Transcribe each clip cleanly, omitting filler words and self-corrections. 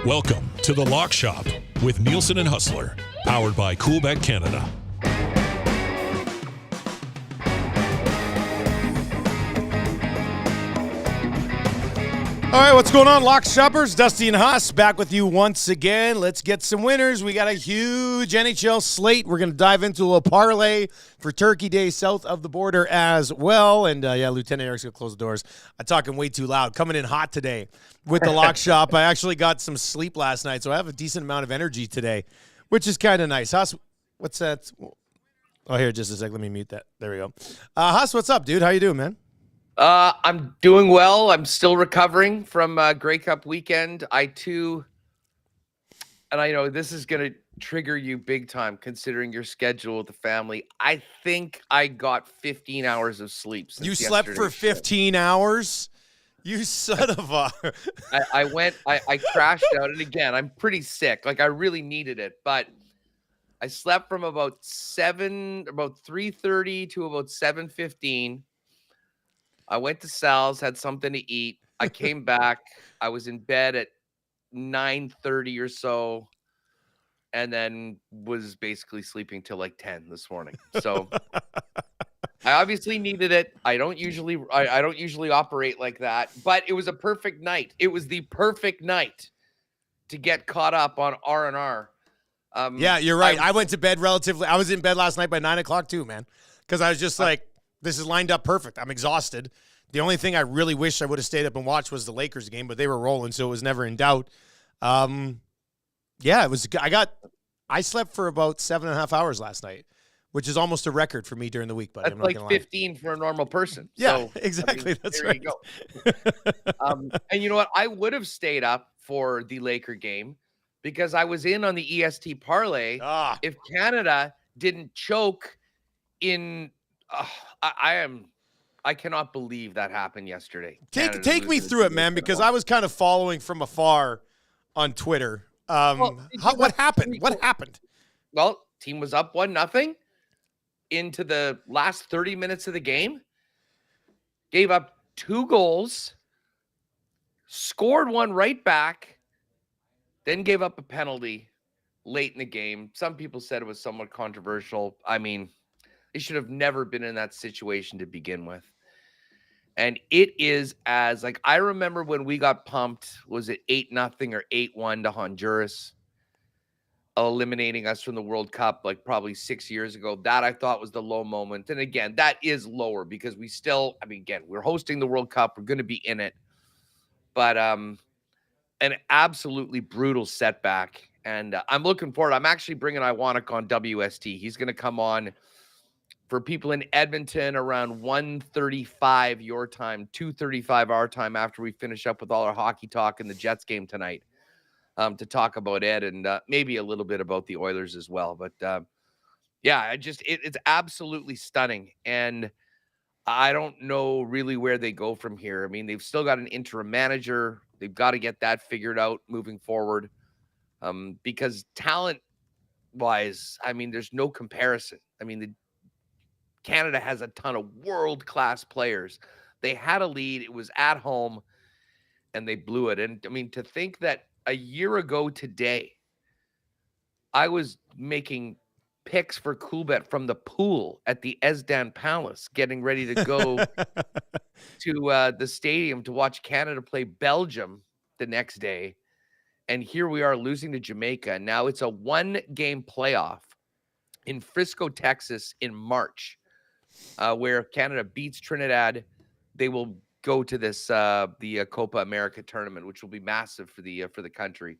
Welcome to the Lock Shop with Nielsen and Hustler, powered by Coolbet Canada. All right, what's going on, Lock Shoppers? Dusty and Huss back with you once again. Let's get some winners. We got a huge NHL slate. We're going to dive into a little parlay for Turkey Day south of the border as well. And, Lieutenant Eric's going to close the doors. I'm talking way too loud. Coming in hot today with the Lock Shop. I actually got some sleep last night, so I have a decent amount of energy today, which is kind of nice. Huss, what's that? Oh, here, just a sec. Let me mute that. There we go. Huss, what's up, dude? How you doing, man? I'm doing well. I'm still recovering from Grey Cup weekend. I know this is going to trigger you big time considering your schedule with the family. I think I got 15 hours of sleep since You slept for 15 hours? You son of a... I crashed out. And again, I'm pretty sick. Like, I really needed it. But I slept from about 3:30 to about 7:15. I went to Sal's, had something to eat. I came back. I was in bed at 9:30 or so, and then was basically sleeping till like 10 this morning. So I obviously needed it. I don't usually operate like that, but it was a perfect night. It was the perfect night to get caught up on R&R. Yeah, you're right. I went to bed I was in bed last night by 9 o'clock too, man, because I was just like, this is lined up perfect. I'm exhausted. The only thing I really wish I would have stayed up and watched was the Lakers game, but they were rolling, so it was never in doubt. Yeah, it was. I slept for about 7.5 hours last night, which is almost a record for me during the week. But that's I'm not like gonna 15 for a normal person. Yeah, so, exactly. That's there right. You go. And you know what? I would have stayed up for the Laker game because I was in on the EST parlay. If Canada didn't choke in. I cannot believe that happened yesterday. Take me through it, man, because I was kind of following from afar on Twitter. What happened? What happened? Well, team was up 1-0 into the last 30 minutes of the game. Gave up 2 goals, scored one right back, then gave up a penalty late in the game. Some people said it was somewhat controversial. I mean, they should have never been in that situation to begin with. And it is as, like, I remember when we got pumped, was it 8-0 or 8-1 to Honduras, eliminating us from the World Cup, like probably 6 years ago. That I thought was the low moment. And again, that is lower because we still, again, we're hosting the World Cup. We're going to be in it. But an absolutely brutal setback. And I'm looking forward. I'm actually bringing Iwanek on WST. He's going to come on for people in Edmonton around 1:35 your time, 2:35 our time after we finish up with all our hockey talk in the Jets game tonight, to talk about Ed and maybe a little bit about the Oilers as well. But it's absolutely stunning. And I don't know really where they go from here. I mean, they've still got an interim manager. They've got to get that figured out moving forward, because talent-wise, I mean, there's no comparison. I mean, Canada has a ton of world-class players. They had a lead. It was at home, and they blew it. And, I mean, to think that a year ago today, I was making picks for Coolbet from the pool at the Esdan Palace, getting ready to go to the stadium to watch Canada play Belgium the next day. And here we are losing to Jamaica. Now it's a 1-game playoff in Frisco, Texas in March. Where if Canada beats Trinidad, they will go to this the Copa America tournament, which will be massive for the country.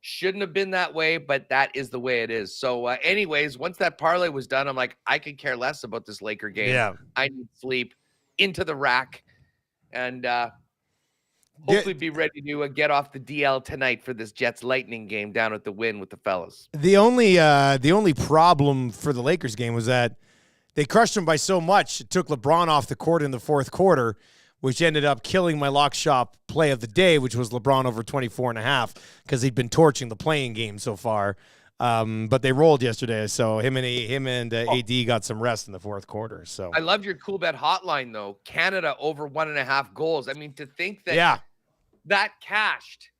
Shouldn't have been that way, but that is the way it is. So, anyways, once that parlay was done, I'm like, I could care less about this Laker game. Yeah, I need sleep, into the rack, and hopefully be ready to get off the DL tonight for this Jets Lightning game down at the Wynn with the fellas. The only problem for the Lakers game was that they crushed him by so much. It took LeBron off the court in the fourth quarter, which ended up killing my Lock Shop play of the day, which was LeBron over 24.5, because he'd been torching the playing game so far. But they rolled yesterday, so him and AD got some rest in the fourth quarter. So I love your Coolbet hotline, though. Canada over 1.5 goals. I mean, to think that that cashed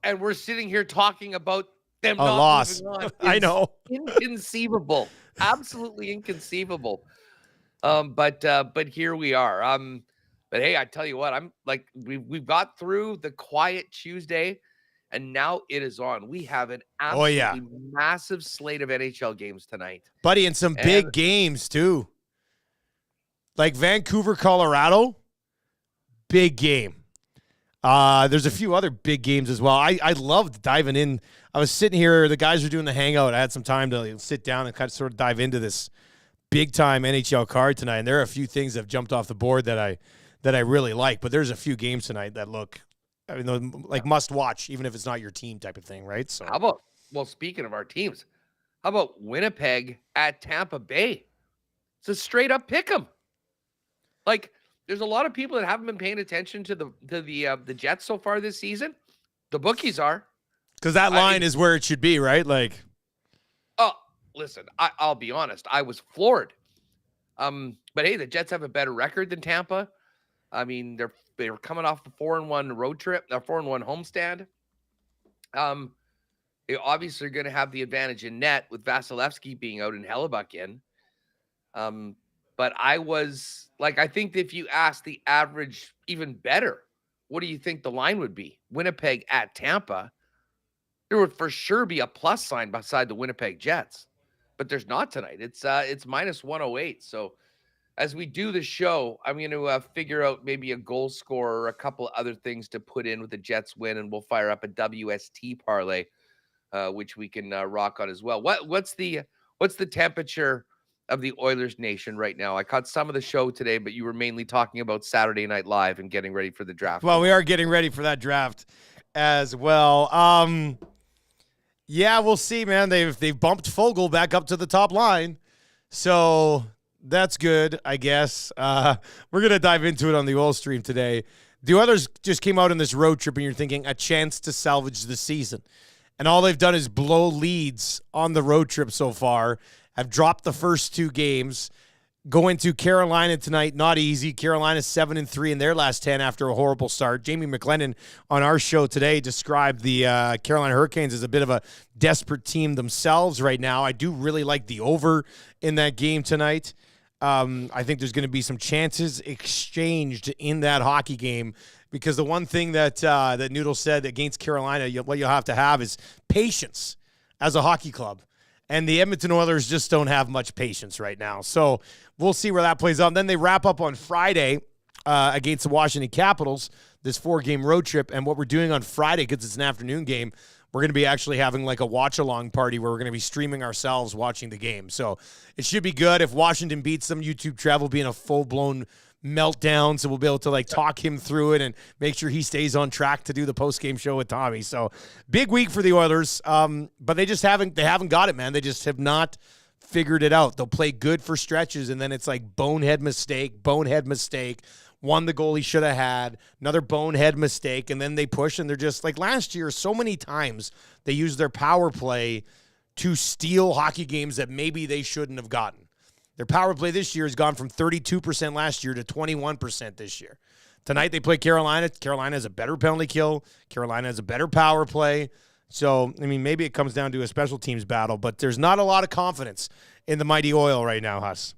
and we're sitting here talking about them A not loss. moving on. I know. Inconceivable. Absolutely inconceivable. But here we are. But hey, I tell you what, I'm like we've got through the quiet Tuesday, and now it is on. We have an absolutely massive slate of NHL games tonight, buddy, and some big games too. Like Vancouver, Colorado, big game. There's a few other big games as well. I loved diving in. I was sitting here, the guys were doing the hangout. I had some time to sit down and kind of sort of dive into this big time NHL card tonight. And there are a few things that have jumped off the board that I really like. But there's a few games tonight that look, I mean, like must watch, even if it's not your team type of thing, right? So how about, well, speaking of our teams, how about Winnipeg at Tampa Bay? It's a straight up pick 'em. Like, there's a lot of people that haven't been paying attention to the Jets so far this season. The bookies are, because that line is where it should be, right? Like, oh, listen, I'll be honest, I was floored. But hey, the Jets have a better record than Tampa. I mean, they're coming off the 4-1 road trip, a 4-1 homestand. They obviously are going to have the advantage in net with Vasilevsky being out and Hellebuck in. But I was like, I think if you ask the average even better, what do you think the line would be? Winnipeg at Tampa, there would for sure be a plus sign beside the Winnipeg Jets, but there's not tonight. It's minus 108. So as we do the show, I'm going to figure out maybe a goal score or a couple other things to put in with the Jets win, and we'll fire up a WST parlay, which we can rock on as well. What's the temperature of the Oilers nation right now? I caught some of the show today, but you were mainly talking about Saturday Night Live and getting ready for the draft. Well, we are getting ready for that draft as well. Yeah, we'll see, man. They've bumped Fogle back up to the top line, so that's good, I guess. We're gonna dive into it on the Oil Stream today. The Oilers just came out on this road trip, and you're thinking a chance to salvage the season, and all they've done is blow leads on the road trip so far. Have dropped the first two games. Going to Carolina tonight, not easy. Carolina's 7-3 in their last 10 after a horrible start. Jamie McLennan on our show today described the Carolina Hurricanes as a bit of a desperate team themselves right now. I do really like the over in that game tonight. I think there's going to be some chances exchanged in that hockey game, because the one thing that Noodle said against Carolina, what you'll have to have is patience as a hockey club. And the Edmonton Oilers just don't have much patience right now. So we'll see where that plays out. And then they wrap up on Friday against the Washington Capitals, this 4-game road trip. And what we're doing on Friday, because it's an afternoon game, we're going to be actually having like a watch-along party where we're going to be streaming ourselves watching the game. So it should be good. If Washington beats them, YouTube Trev will be in a full-blown meltdown, so we'll be able to like talk him through it and make sure he stays on track to do the post-game show with Tommy. So big week for the Oilers, but they haven't got it, man. They just have not figured it out. They'll play good for stretches, and then it's like bonehead mistake, one the goal he should have had, another bonehead mistake, and then they push, and they're just like last year, so many times they used their power play to steal hockey games that maybe they shouldn't have gotten. Their power play this year has gone from 32% last year to 21% this year. Tonight they play Carolina. Carolina has a better penalty kill. Carolina has a better power play. So, I mean, maybe it comes down to a special teams battle, but there's not a lot of confidence in the mighty Oil right now, Huss.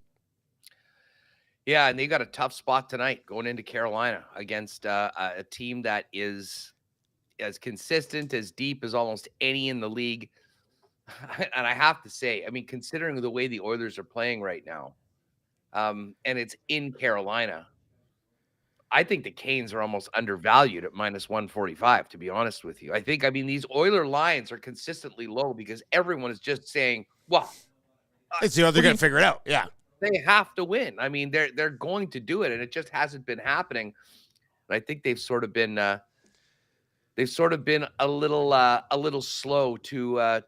Yeah, and they got a tough spot tonight going into Carolina against a team that is as consistent, as deep as almost any in the league. And I have to say, I mean, considering the way the Oilers are playing right now, and it's in Carolina, I think the Canes are almost undervalued at minus 145, to be honest with you. I mean, these Oiler lines are consistently low because everyone is just saying, well, they're going to figure it out. Yeah. They have to win. I mean, they're going to do it, and it just hasn't been happening. And I think they've sort of been a little slow to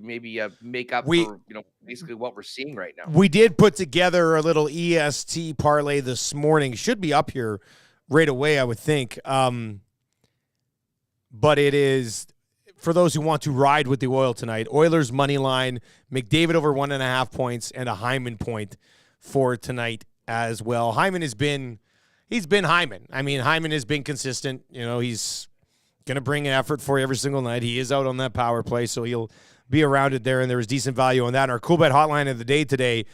maybe make up for basically what we're seeing right now. We did put together a little EST parlay this morning. Should be up here right away, I would think. But it is for those who want to ride with the Oil tonight. Oilers money line, McDavid over 1.5 points, and a Hyman point for tonight as well. Hyman he's been Hyman. I mean, Hyman has been consistent. He's going to bring an effort for you every single night. He is out on that power play, so he'll be around it there, and there was decent value on that. And our cool bet hotline of the day today,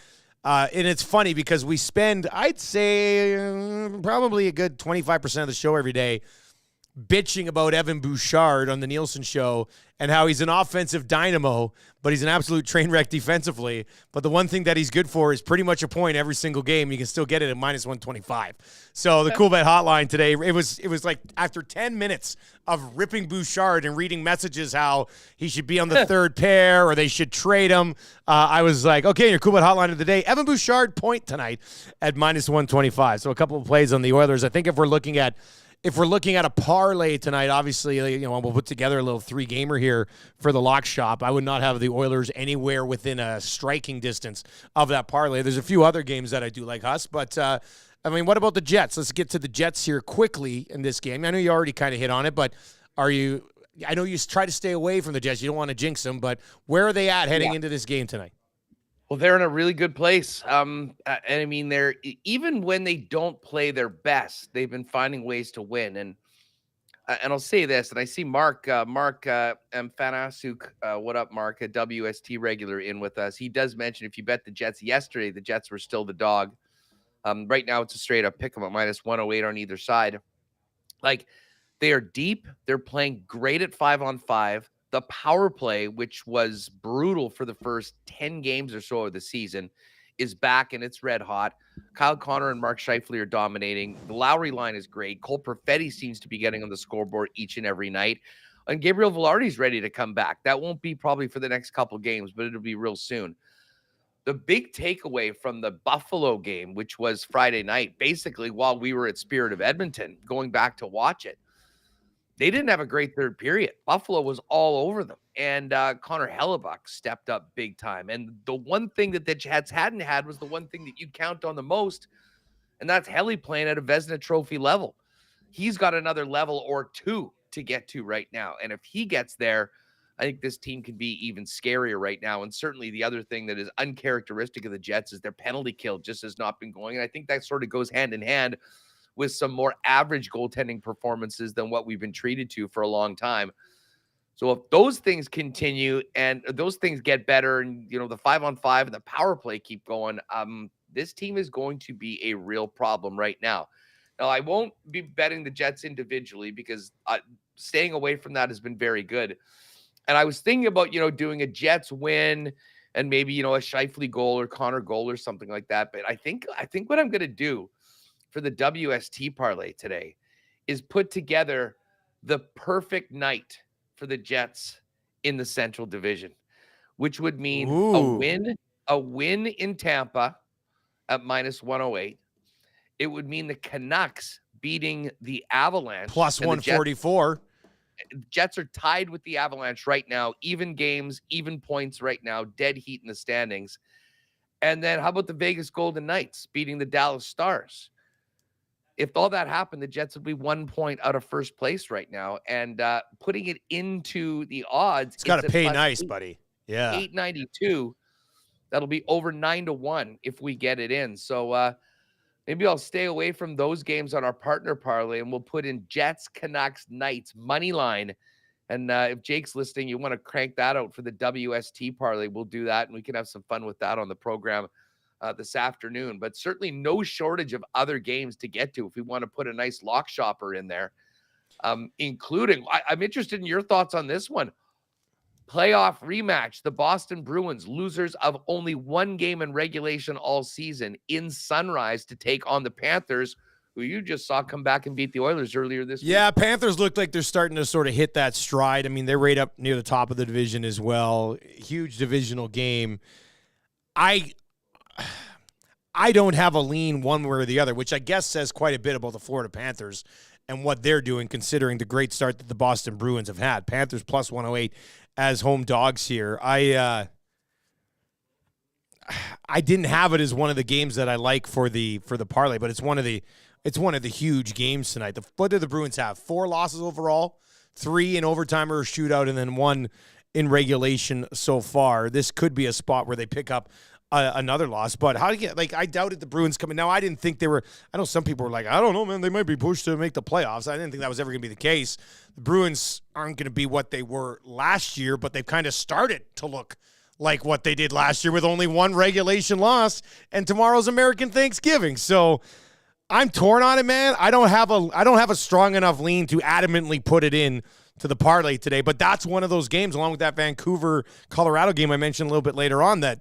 and it's funny because we spend, I'd say, probably a good 25% of the show every day bitching about Evan Bouchard on the Nielsen show and how he's an offensive dynamo, but he's an absolute train wreck defensively. But the one thing that he's good for is pretty much a point every single game. You can still get it at minus 125. So the cool bet hotline today, it was like after 10 minutes of ripping Bouchard and reading messages how he should be on the third pair or they should trade him. I was like, okay, your cool bet hotline of the day, Evan Bouchard point tonight at minus 125. So a couple of plays on the Oilers. I think if we're looking at a parlay tonight, obviously, we'll put together a little 3-gamer here for the lock shop. I would not have the Oilers anywhere within a striking distance of that parlay. There's a few other games that I do like, Huss, but what about the Jets? Let's get to the Jets here quickly in this game. I know you already kind of hit on it, but I know you try to stay away from the Jets. You don't want to jinx them, but where are they at heading into this game tonight? Well, they're in a really good place. And I mean, they're even when they don't play their best, they've been finding ways to win. And I'll say this, and I see Mark Mfanasuk, what up, Mark, a WST regular in with us. He does mention if you bet the Jets yesterday, the Jets were still the dog. Right now, it's a straight up pick 'em at minus 108 on either side. Like, they are deep. They're playing great at 5-on-5. The power play, which was brutal for the first 10 games or so of the season, is back and it's red hot. Kyle Connor and Mark Scheifele are dominating. The Lowry line is great. Cole Perfetti seems to be getting on the scoreboard each and every night. And Gabriel Velarde's ready to come back. That won't be probably for the next couple games, but it'll be real soon. The big takeaway from the Buffalo game, which was Friday night, basically while we were at Spirit of Edmonton, going back to watch it, they didn't have a great third period. Buffalo was all over them. And Connor Hellebuck stepped up big time. And the one thing that the Jets hadn't had was the one thing that you count on the most, and that's Helly playing at a Vezina Trophy level. He's got another level or two to get to right now. And if he gets there, I think this team can be even scarier right now. And certainly the other thing that is uncharacteristic of the Jets is their penalty kill just has not been going. And I think that sort of goes hand in hand with some more average goaltending performances than what we've been treated to for a long time. So if those things continue and those things get better and, the 5-on-5 and the power play keep going, this team is going to be a real problem right now. Now, I won't be betting the Jets individually because staying away from that has been very good. And I was thinking about, doing a Jets win and maybe, a Scheifele goal or Connor goal or something like that. But I think what I'm going to do for the WST parlay today is put together the perfect night for the Jets in the Central Division, which would mean a win in Tampa at minus 108. It would mean the Canucks beating the Avalanche plus 144. Jets are tied with the Avalanche right now, even games, even points right now, dead heat in the standings. And then how about the Vegas Golden Knights beating the Dallas Stars? If all that happened, the Jets would be 1 point out of first place right now. And putting it into the odds, it's got to pay nice, buddy. Yeah. 892. That'll be over 9-1 if we get it in. So maybe I'll stay away from those games on our partner parlay and we'll put in Jets, Canucks, Knights, money line. And if Jake's listening, you want to crank that out for the WST parlay, we'll do that. And we can have some fun with that on the program this afternoon, but certainly no shortage of other games to get to if we want to put a nice lock shopper in there, including, I'm interested in your thoughts on this one. Playoff rematch, the Boston Bruins, losers of only one game in regulation all season, in Sunrise to take on the Panthers, who you just saw come back and beat the Oilers earlier this week. Yeah, Panthers look like they're starting to sort of hit that stride. I mean, they're right up near the top of the division as well. Huge divisional game. I don't have a lean one way or the other, which I guess says quite a bit about the Florida Panthers and what they're doing, considering the great start that the Boston Bruins have had. Panthers plus 108 as home dogs here. I didn't have it as one of the games that I like for the parlay, but it's one of the huge games tonight. What do the Bruins have? 4 losses overall, 3 in overtime or a shootout, and then 1 in regulation so far. This could be a spot where they pick up another loss. But how do you get, like, I doubted the Bruins coming. Now, I didn't think they were, I know some people were like, I don't know, man, they might be pushed to make the playoffs. I didn't think that was ever going to be the case. The Bruins aren't going to be what they were last year, but they've kind of started to look like what they did last year with only one regulation loss, and tomorrow's American Thanksgiving. So I'm torn on it, man. I don't have a strong enough lean to adamantly put it in to the parlay today, but that's one of those games, along with that Vancouver Colorado game I mentioned a little bit later on, that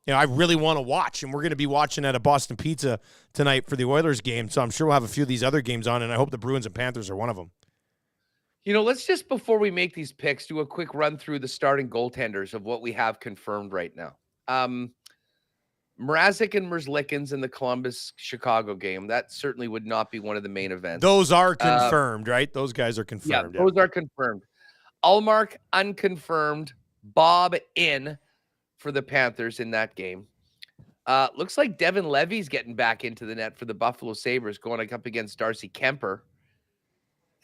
I really want to watch, and we're going to be watching at a Boston Pizza tonight for the Oilers game. So I'm sure we'll have a few of these other games on, and I hope the Bruins and Panthers are one of them. Let's just, before we make these picks, do a quick run through the starting goaltenders of what we have confirmed right now. Mrazek and Merzlikins in the Columbus-Chicago game. That certainly would not be one of the main events. Those are confirmed, right? Those guys are confirmed. Yeah, those are confirmed. Ullmark, unconfirmed. Bob in for the Panthers in that game. Looks like Devin Levy's getting back into the net for the Buffalo Sabres, going up against Darcy Kemper.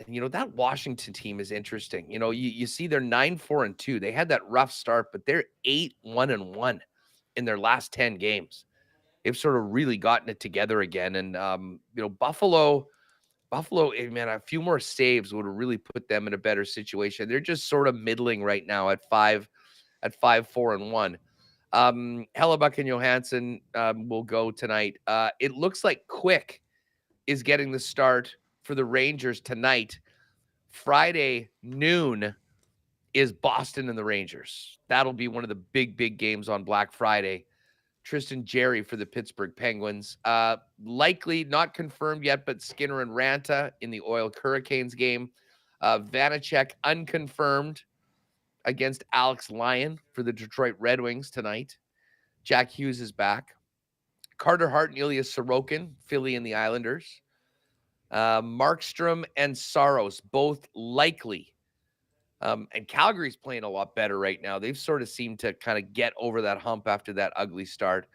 And, that Washington team is interesting. You see they're 9-4-2. They had that rough start, but they're 8-1-1 in their last 10 games. They've sort of really gotten it together again. And, Buffalo, man, a few more saves would have really put them in a better situation. They're just sort of middling right now at 5-4-1. Hellebuck and Johansson will go tonight. It looks like Quick is getting the start for the Rangers tonight. Friday noon is Boston and the Rangers. That'll be one of the big games on Black Friday. Tristan Jarry for the Pittsburgh Penguins. Likely not confirmed yet, but Skinner and Ranta in the Oil Hurricanes game. Vanacek unconfirmed against Alex Lyon for the Detroit Red Wings tonight. Jack Hughes is back. Carter Hart and Ilya Sorokin, Philly and the Islanders. Markstrom and Saros, both likely. And Calgary's playing a lot better right now. They've sort of seemed to kind of get over that hump after that ugly start.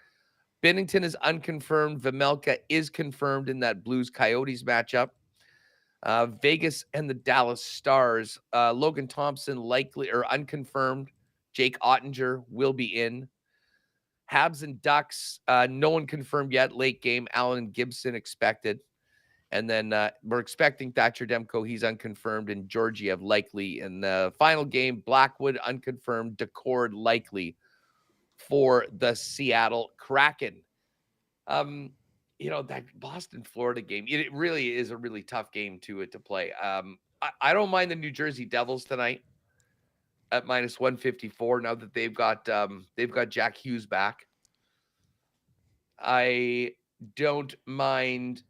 Binnington is unconfirmed. Vemelka is confirmed in that Blues-Coyotes matchup. Vegas and the Dallas Stars. Logan Thompson likely or unconfirmed. Jake Ottinger will be in. Habs and Ducks, no one confirmed yet. Late game, Allen and Gibson expected. And then we're expecting Thatcher Demko. He's unconfirmed. And Georgiev likely. In the final game, Blackwood unconfirmed. Decord likely for the Seattle Kraken. That Boston-Florida game, it really is a really tough game to play. I don't mind the New Jersey Devils tonight at minus 154 now that they've got Jack Hughes back. I don't mind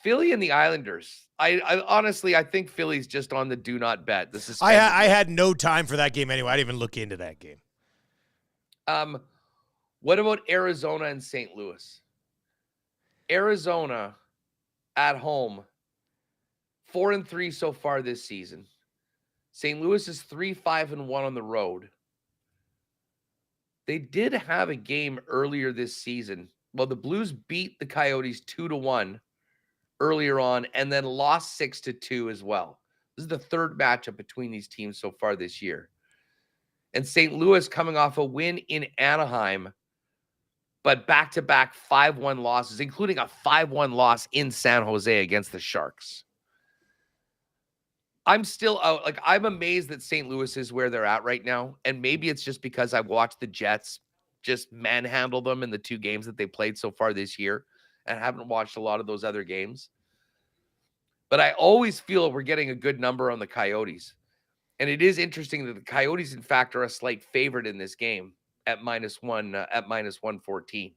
Philly and the Islanders. I honestly, I think Philly's just on the do not bet. This is I had no time for that game anyway. I didn't even look into that game. What about Arizona and St. Louis? Arizona at home, 4-3 so far this season. St. Louis is 3-5-1 on the road. They did have a game earlier this season. Well, the Blues beat the Coyotes 2-1 earlier on and then lost 6-2 as well. This is the third matchup between these teams so far this year. And St. Louis coming off a win in Anaheim, but back-to-back 5-1 losses, including a 5-1 loss in San Jose against the Sharks. I'm still out. I'm amazed that St. Louis is where they're at right now. And maybe it's just because I've watched the Jets just manhandle them in the two games that they played so far this year and haven't watched a lot of those other games. But I always feel we're getting a good number on the Coyotes. And it is interesting that the Coyotes, in fact, are a slight favorite in this game at minus 114.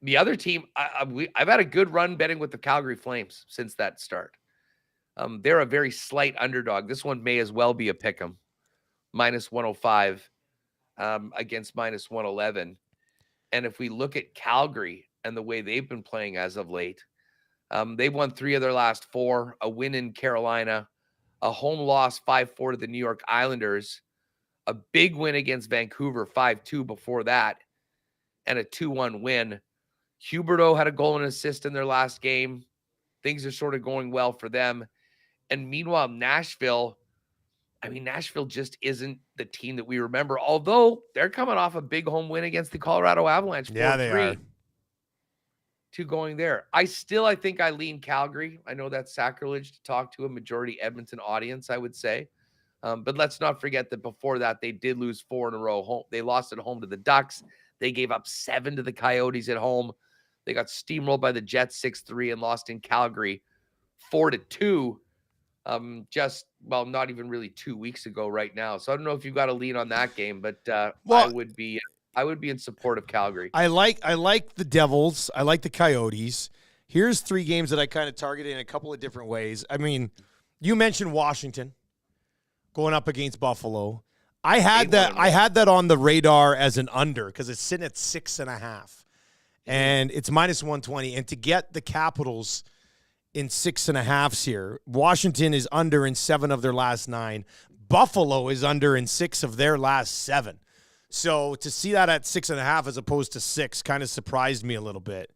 The other team, I've had a good run betting with the Calgary Flames since that start. They're a very slight underdog. This one may as well be a pick 'em. Minus 105 against minus 111. And if we look at Calgary and the way they've been playing as of late, they've won 3 of their last 4, a win in Carolina, a home loss 5-4 to the New York Islanders, a big win against Vancouver 5-2 before that, and a 2-1 win. Huberdeau had a goal and assist in their last game. Things are sort of going well for them. And meanwhile, Nashville, I mean, Nashville just isn't the team that we remember, although they're coming off a big home win against the Colorado Avalanche. 4-3. Yeah, they are. To going there. I think I lean Calgary. I know that's sacrilege to talk to a majority Edmonton audience, I would say. But let's not forget that before that, they did lose 4 in a row. Home. They lost at home to the Ducks. They gave up 7 to the Coyotes at home. They got steamrolled by the Jets 6-3 and lost in Calgary 4-2. Not even really 2 weeks ago right now. So I don't know if you've got to lean on that game, but I would be in support of Calgary. I like the Devils. I like the Coyotes. Here's 3 games that I kind of targeted in a couple of different ways. I mean, you mentioned Washington going up against Buffalo. I had that on the radar as an under because it's sitting at 6.5, and it's -120. And to get the Capitals in 6.5s here, Washington is under in 7 of their last 9. Buffalo is under in 6 of their last 7. So to see that at 6.5 as opposed to 6 kind of surprised me a little bit.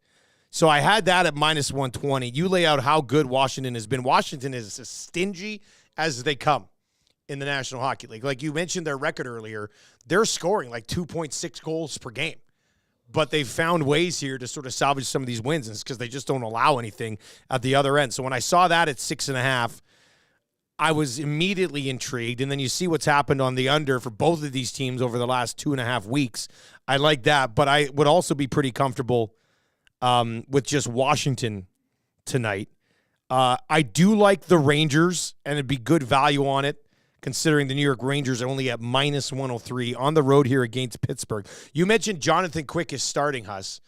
So I had that at -120. You lay out how good Washington has been. Washington is as stingy as they come in the National Hockey League. Like you mentioned their record earlier, they're scoring like 2.6 goals per game. But they've found ways here to sort of salvage some of these wins, and it's because they just don't allow anything at the other end. So when I saw that at 6.5, I was immediately intrigued. And then you see what's happened on the under for both of these teams over the last 2.5 weeks. I like that, but I would also be pretty comfortable with just Washington tonight. I do like the Rangers, and it'd be good value on it, considering the New York Rangers are only at -103 on the road here against Pittsburgh. You mentioned Jonathan Quick is starting, Huss.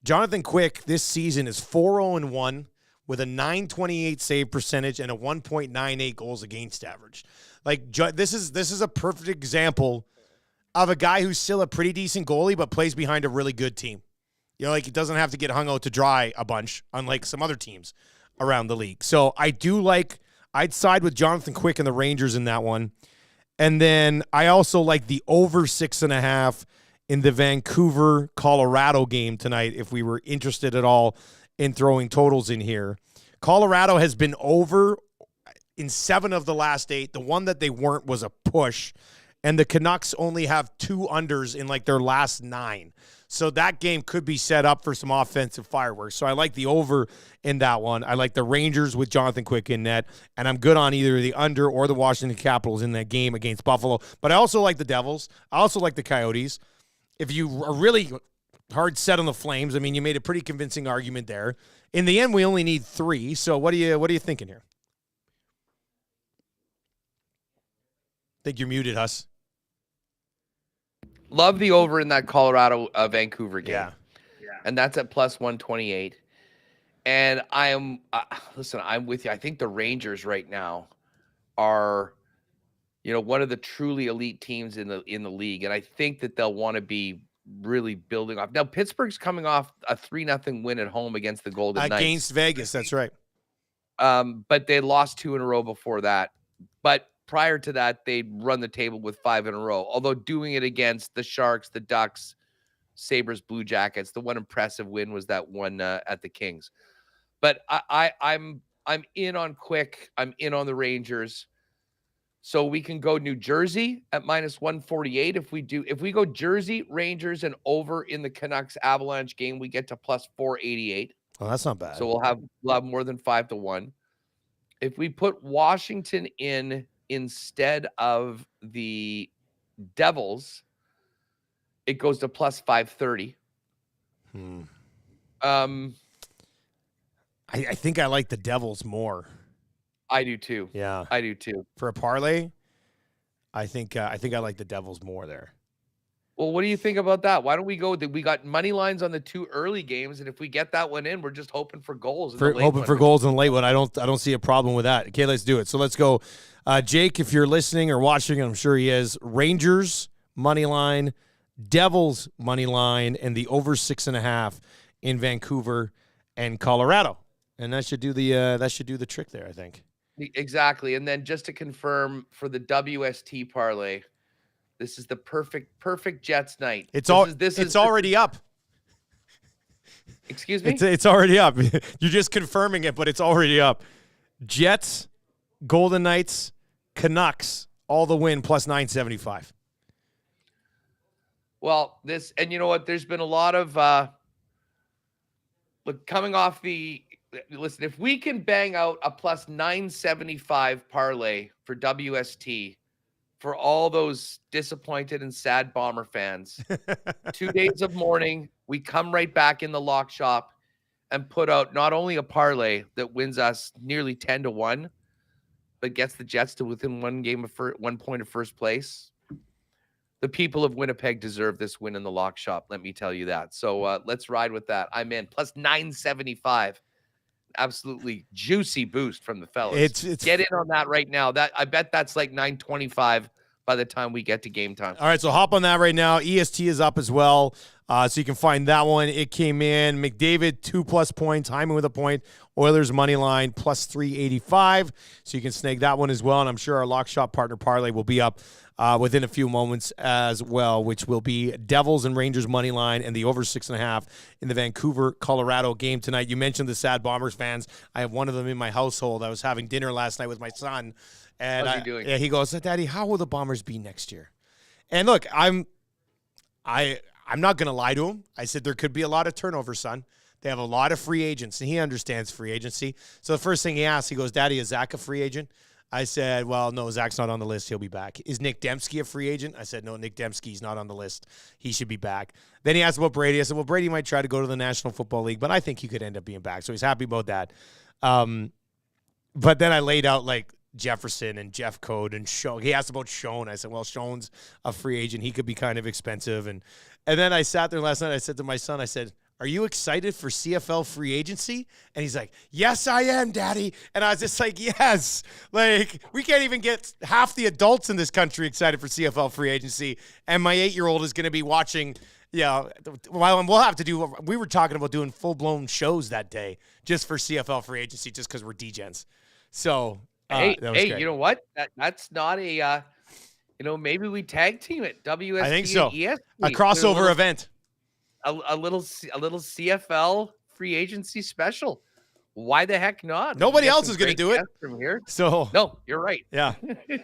Jonathan Quick this season is 4-0-1 with a .928 save percentage and a 1.98 goals against average. Like this is a perfect example of a guy who's still a pretty decent goalie but plays behind a really good team. You know, like he doesn't have to get hung out to dry a bunch, unlike some other teams around the league. So I'd side with Jonathan Quick and the Rangers in that one. And then I also like the over 6.5 in the Vancouver-Colorado game tonight, if we were interested at all in throwing totals in here. Colorado has been over in 7 of the last 8. The one that they weren't was a push. And the Canucks only have 2 unders in like their last 9. So that game could be set up for some offensive fireworks. So I like the over in that one. I like the Rangers with Jonathan Quick in net. And I'm good on either the under or the Washington Capitals in that game against Buffalo. But I also like the Devils. I also like the Coyotes. If you are really hard set on the Flames, I mean, you made a pretty convincing argument there. In the end, we only need 3. So what are you thinking here? Think you're muted, Huss. Love the over in that Colorado Vancouver game. Yeah. And that's at +128. And I'm with you. I think the Rangers right now are, one of the truly elite teams in the league. And I think that they'll want to be really building off. Now, Pittsburgh's coming off a 3-0 win at home against the Golden Knights. Against Vegas, that's right. But they lost 2 in a row before that. But prior to that, they'd run the table with 5 in a row, although doing it against the Sharks, the Ducks, Sabres, Blue Jackets. The one impressive win was that one at the Kings. But I'm in on Quick. I'm in on the Rangers. So we can go New Jersey at -148. If we go Jersey, Rangers, and over in the Canucks Avalanche game, we get to +488. Oh, that's not bad. So we'll have more than 5-1. If we put Washington in instead of the Devils, it goes to +530. I think I like the Devils more. I do too. Yeah, I do too. For a parlay, I think I like the Devils more there. Well, what do you think about that? Why don't we go? We got money lines on the 2 early games, and if we get that one in, we're just hoping for goals. Hoping for goals in the late one. I don't see a problem with that. Okay, let's do it. So let's go, Jake. If you're listening or watching, I'm sure he is. Rangers money line, Devils money line, and the over 6.5 in Vancouver and Colorado, and that should do the trick there, I think. Exactly. And then just to confirm for the WST parlay, this is the perfect Jets night. It's already up. Excuse me? It's already up. You're just confirming it, but it's already up. Jets, Golden Knights, Canucks all the win plus 975. Well, and you know what? There's been a lot of look coming off the. Listen, if we can bang out a plus 975 parlay for WST for all those disappointed and sad Bomber fans, 2 days of mourning, we come right back in the lock shop and put out not only a parlay that wins us nearly 10-1, but gets the Jets to within 1 point of first place. The people of Winnipeg deserve this win in the lock shop. Let me tell you that. So let's ride with that. I'm in. Plus 975. Absolutely juicy boost from the fellas. It's Get in on that right now. I bet that's like 925 by the time we get to game time. All right, so hop on that right now. EST is up as well, so you can find that one. It came in. McDavid, 2+ points. Hyman with a point. Oilers money line, plus 385. So you can snag that one as well. And I'm sure our lock shop partner parlay will be up within a few moments as well, which will be Devils and Rangers money line and the over 6.5 in the Vancouver, Colorado game tonight. You mentioned the sad Bombers fans. I have one of them in my household. I was having dinner last night with my son. And How's he doing? Yeah, he goes, Daddy, how will the Bombers be next year? And look, I'm not going to lie to him. I said there could be a lot of turnover, son. They have a lot of free agents, and he understands free agency. So the first thing he asked, he goes, Daddy, is Zach a free agent? I said, well, no, Zach's not on the list. He'll be back. Is Nick Dembski a free agent? I said, no, Nick Dembski's not on the list. He should be back. Then he asked about Brady. I said, well, Brady might try to go to the National Football League, but I think he could end up being back. So he's happy about that. But then I laid out, like, Jefferson and Jeff Code and Schoen. He asked about Schoen. I said, well, Schoen's a free agent. He could be kind of expensive. And then I sat there last night. I said to my son, I said, are you excited for CFL free agency? And he's like, yes, I am, Daddy. And I was just like, yes. Like, we can't even get half the adults in this country excited for CFL free agency. And my 8-year-old is going to be watching, well, we'll have to do, we were talking about doing full-blown shows that day just for CFL free agency just because we're D-gens. So, hey, great. You know what? That's not a, maybe we tag team it. WST I think so. and EST. A crossover event. A little CFL free agency special. Why the heck not? Nobody else is going to do it from here. So no, you're right. Yeah,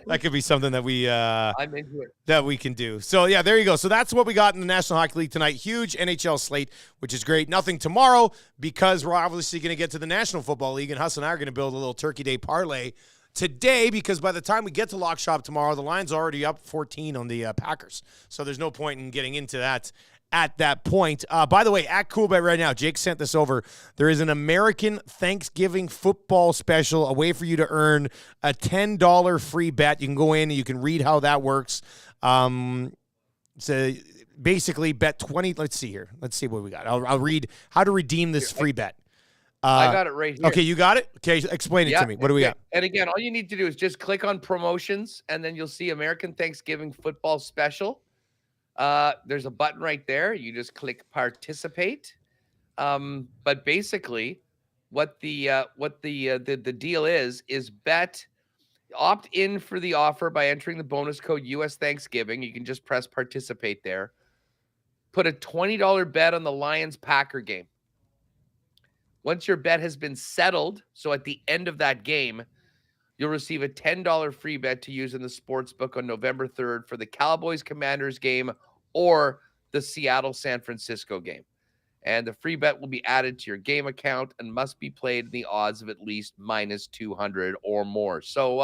that could be something that we I'm into it. That we can do. So yeah, there you go. So that's what we got in the National Hockey League tonight. Huge NHL slate, which is great. Nothing tomorrow because we're obviously going to get to the National Football League, and Huss and I are going to build a little Turkey Day parlay today because by the time we get to Lock Shop tomorrow, the line's already up 14 on the Packers. So there's no point in getting into that at that point. By the way, at CoolBet right now, Jake sent this over. There is an American Thanksgiving football special, a way for you to earn a $10 free bet. You can go in and you can read how that works. So basically bet 20. Let's see here. Let's see what we got. I'll read how to redeem this free bet. I got it right here. Okay, you got it? Okay, explain it to me. What do we got? And again, all you need to do is just click on promotions, and then you'll see American Thanksgiving football special. There's a button right there. You just click participate. But basically what the deal is bet, opt in for the offer by entering the bonus code US Thanksgiving. You can just press participate there. Put a $20 bet on the Lions Packer game. Once your bet has been settled, so at the end of that game, you'll receive a $10 free bet to use in the sports book on November 3rd for the Cowboys-Commanders game or the Seattle-San Francisco game. And the free bet will be added to your game account and must be played in the odds of at least minus 200 or more. So,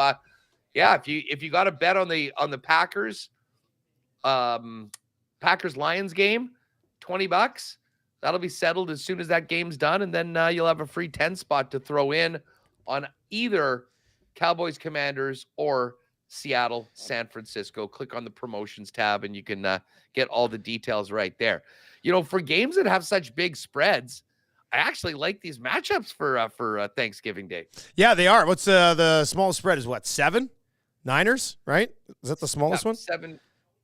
if you got a bet on the Packers, Packers-Lions game, $20, that'll be settled as soon as that game's done, and then you'll have a free 10 spot to throw in on either Cowboys, Commanders, or Seattle, San Francisco. Click on the promotions tab, and you can get all the details right there. For games that have such big spreads, I actually like these matchups for Thanksgiving Day. Yeah, they are. What's the smallest spread is what? 7? Niners, right? Is that the smallest one?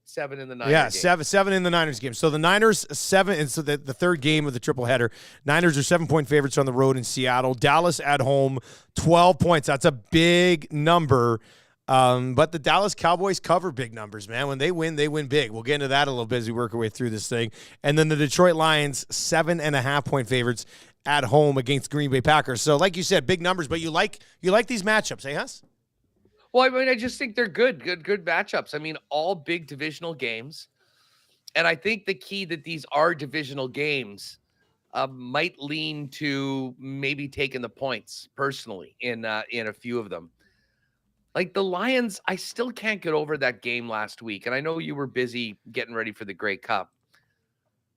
7 in the Niners game. Game. seven in the Niners game. So the Niners 7, and so the third game of the tripleheader. Niners are 7-point favorites on the road in Seattle. Dallas at home, 12 points. That's a big number. But the Dallas Cowboys cover big numbers, man. When they win big. We'll get into that a little bit as we work our way through this thing. And then the Detroit Lions, 7.5-point favorites at home against Green Bay Packers. So like you said, big numbers, but you like these matchups, eh, Huss? Well, I mean, I just think they're good matchups. I mean, all big divisional games. And I think the key that these are divisional games might lean to maybe taking the points personally in a few of them. Like the Lions, I still can't get over that game last week. And I know you were busy getting ready for the Grey Cup.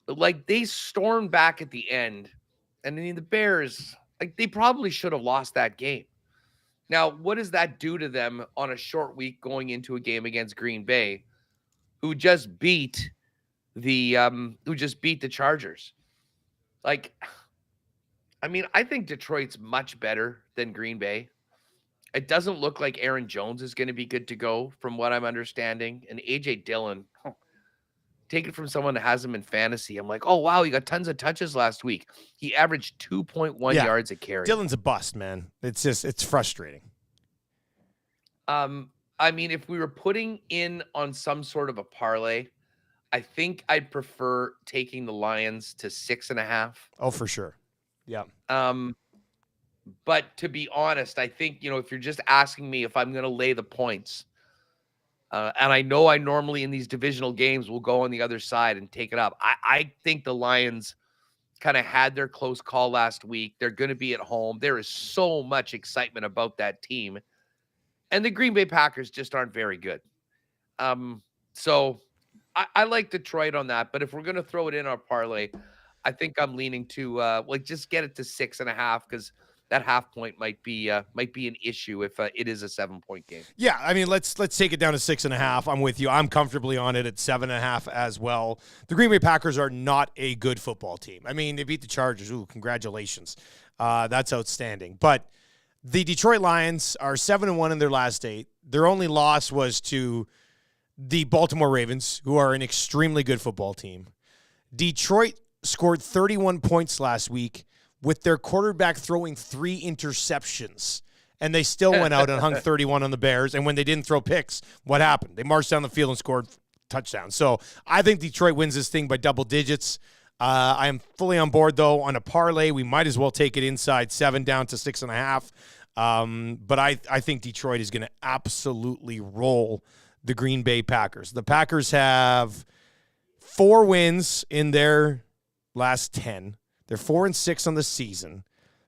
But like they stormed back at the end. And I mean, the Bears, like they probably should have lost that game. Now, what does that do to them on a short week going into a game against Green Bay, who just beat the Chargers? Like, I mean, I think Detroit's much better than Green Bay. It doesn't look like Aaron Jones is going to be good to go from what I'm understanding. And AJ Dillon, take it from someone that has him in fantasy. I'm like, oh, wow, he got tons of touches last week. He averaged 2.1 yards a carry. Dillon's a bust, man. It's frustrating. I mean, if we were putting in on some sort of a parlay, I think I'd prefer taking the Lions to 6.5. Oh, for sure. Yeah. But to be honest, I think, if you're just asking me if I'm going to lay the points, and I know I normally in these divisional games will go on the other side and take it up. I think the Lions kind of had their close call last week. They're going to be at home. There is so much excitement about that team. And the Green Bay Packers just aren't very good. So I like Detroit on that. But if we're going to throw it in our parlay, I think I'm leaning to just get it to 6.5 because that half point might be an issue if it is a 7-point game. Yeah, I mean, let's take it down to 6.5. I'm with you. I'm comfortably on it at 7.5 as well. The Green Bay Packers are not a good football team. I mean, they beat the Chargers. Ooh, congratulations. That's outstanding. But the Detroit Lions are 7-1 in their last 8. Their only loss was to the Baltimore Ravens, who are an extremely good football team. Detroit scored 31 points last week with their quarterback throwing 3 interceptions. And they still went out and hung 31 on the Bears. And when they didn't throw picks, what happened? They marched down the field and scored touchdowns. So I think Detroit wins this thing by double digits. I am fully on board, though. On a parlay, we might as well take it inside 7 down to 6.5. But I think Detroit is going to absolutely roll the Green Bay Packers. The Packers have 4 wins in their last 10. They're 4-6 on the season.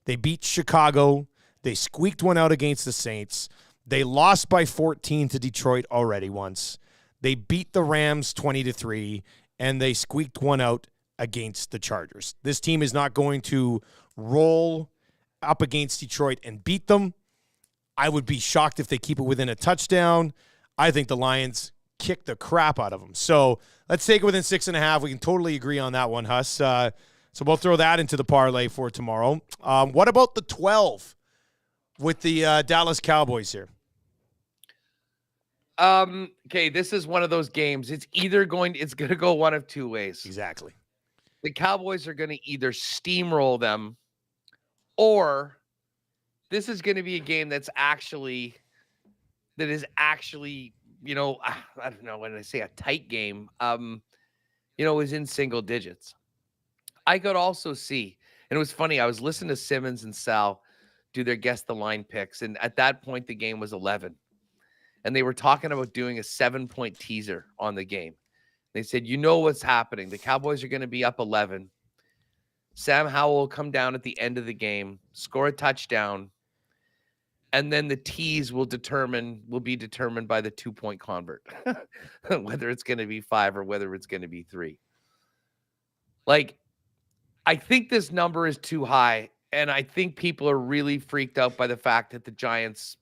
They beat Chicago. They squeaked one out against the Saints. They lost by 14 to Detroit already once. They beat the Rams 20-3, and they squeaked one out against the Chargers. This team is not going to roll up against Detroit and beat them. I would be shocked if they keep it within a touchdown. I think the Lions kick the crap out of them. So let's take it within 6.5. We can totally agree on that one, Huss. So we'll throw that into the parlay for tomorrow. What about the 12 with the Dallas Cowboys here? Okay, this is one of those games. It's going to go one of two ways. Exactly. The Cowboys are going to either steamroll them, or this is going to be a game that is actually, I don't know, when I say a tight game, is in single digits. I could also see, and it was funny, I was listening to Simmons and Sal do their guess the line picks, and at that point the game was 11. And they were talking about doing a 7-point teaser on the game. They said, what's happening. The Cowboys are going to be up 11. Sam Howell will come down at the end of the game, score a touchdown, and then the tease will be determined by the 2-point convert, whether it's going to be 5 or whether it's going to be 3. Like, I think this number is too high, and I think people are really freaked out by the fact that the Giants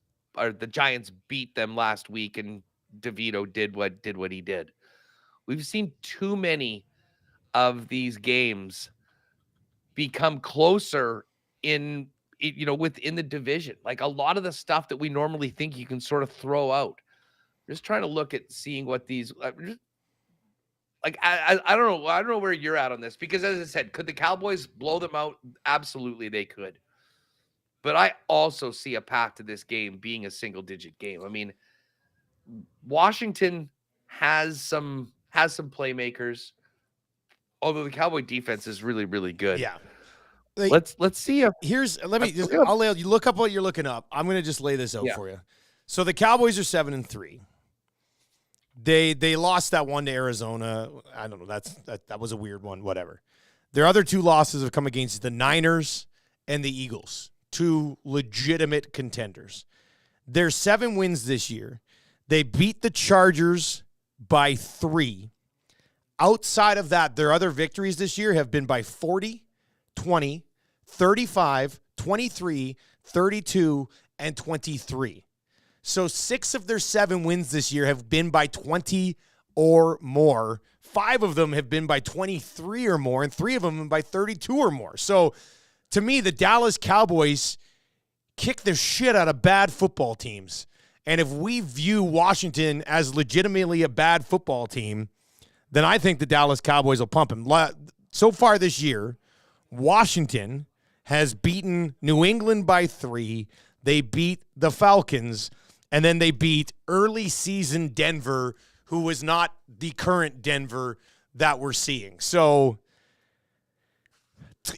beat them last week, and DeVito did what he did. We've seen too many of these games become closer within the division. Like a lot of the stuff that we normally think you can sort of throw out. Just trying to look at seeing what these I don't know where you're at on this, because as I said, could the Cowboys blow them out? Absolutely they could. But I also see a path to this game being a single-digit game. I mean, Washington has some playmakers, although the Cowboy defense is really, really good. Yeah. Let's see if I'll lay you look up what you're looking up. I'm going to just lay this out for you. So the Cowboys are 7-3. They lost that one to Arizona. I don't know. That was a weird one. Whatever. Their other two losses have come against the Niners and the Eagles, two legitimate contenders. Their 7 wins this year. They beat the Chargers by 3. Outside of that, their other victories this year have been by 40, 20, 35, 23, 32, and 23. So 6 of their 7 wins this year have been by 20 or more. 5 of them have been by 23 or more, and 3 of them by 32 or more. So to me, the Dallas Cowboys kick the shit out of bad football teams. And if we view Washington as legitimately a bad football team, then I think the Dallas Cowboys will pump him. So far this year, Washington has beaten New England by 3. They beat the Falcons, and then they beat early season Denver, who was not the current Denver that we're seeing. So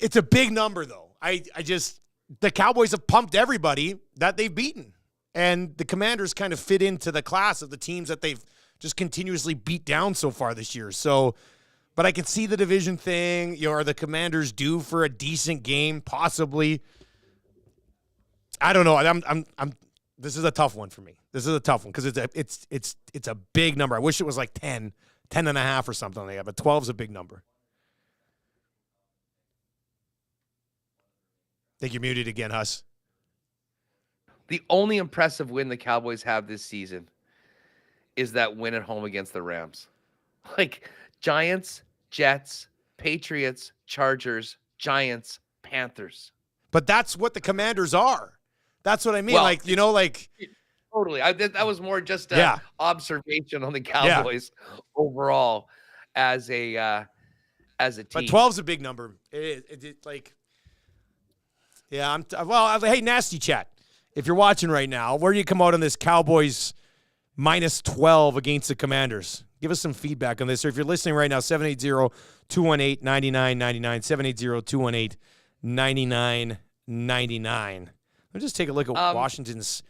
it's a big number, though. The Cowboys have pumped everybody that they've beaten. And the Commanders kind of fit into the class of the teams that they've just continuously beat down so far this year. So, but I can see the division thing. Are the Commanders due for a decent game? Possibly. I don't know. This is a tough one for me. This is a tough one because it's a big number. I wish it was like 10 and a half or something like that, but 12 is a big number. I think you're muted again, Huss. The only impressive win the Cowboys have this season is that win at home against the Rams. Like Giants, Jets, Patriots, Chargers, Giants, Panthers. But that's what the Commanders are. That's what I mean. Well, totally. That was more just an observation on the Cowboys overall as a team. But 12's a big number. Hey, Nasty Chat. If you're watching right now, where do you come out on this Cowboys minus 12 against the Commanders? Give us some feedback on this. Or if you're listening right now, 780-218-9999, 780-218-9999. Let's just take a look at Washington's.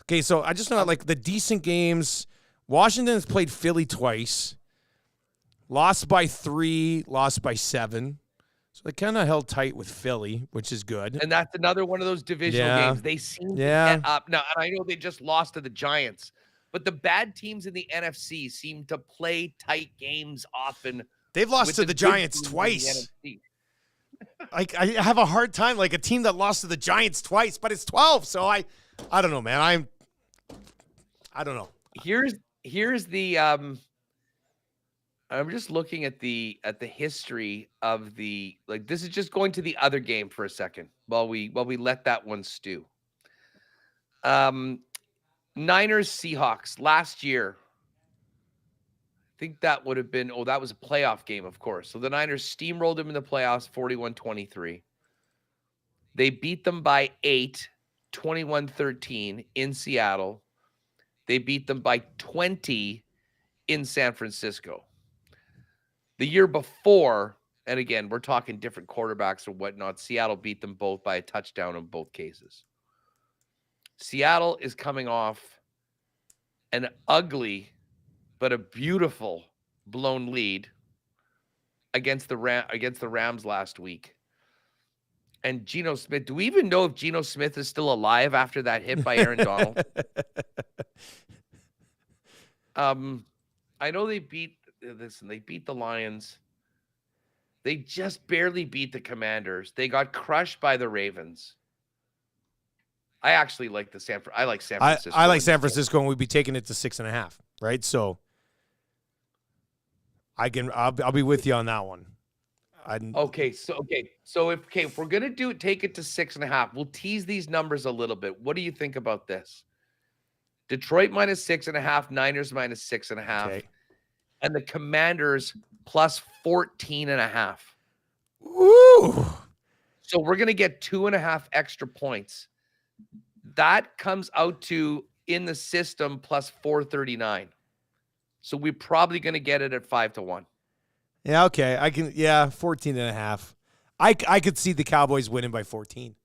Okay, so I just know like the decent games. Washington's played Philly twice. Lost by 3, lost by 7. So they kind of held tight with Philly, which is good. And that's another one of those divisional games. They seem to get up. Now, and I know they just lost to the Giants, but the bad teams in the NFC seem to play tight games often. They've lost to the Giants twice. Like I have a hard time, like a team that lost to the Giants twice, but it's 12. So I don't know, man. I don't know. Here's the I'm just looking at the history of the, like, this is just going to the other game for a second while we let that one stew. Niners Seahawks last year. I think that would have been, that was a playoff game, of course. So the Niners steamrolled them in the playoffs 41-23. They beat them by 8, 21-13 in Seattle. They beat them by 20 in San Francisco. The year before, and again, we're talking different quarterbacks or whatnot, Seattle beat them both by a touchdown in both cases. Seattle is coming off an ugly but a beautiful blown lead against the Rams last week. And Geno Smith, do we even know if Geno Smith is still alive after that hit by Aaron Donald? I know they beat the Lions. They just barely beat the Commanders. They got crushed by the Ravens. I actually like San Francisco. I like San Francisco, and we'd be taking it to 6.5, right? So I'll be with you on that one. So if we're gonna take it to 6.5, we'll tease these numbers a little bit. What do you think about this? Detroit minus 6.5, Niners minus 6.5. Okay. And the Commanders plus 14.5. Ooh. So we're going to get 2.5 extra points. That comes out to, in the system, plus 439. So we're probably going to get it at 5-1. Yeah, okay. 14.5. I could see the Cowboys winning by 14.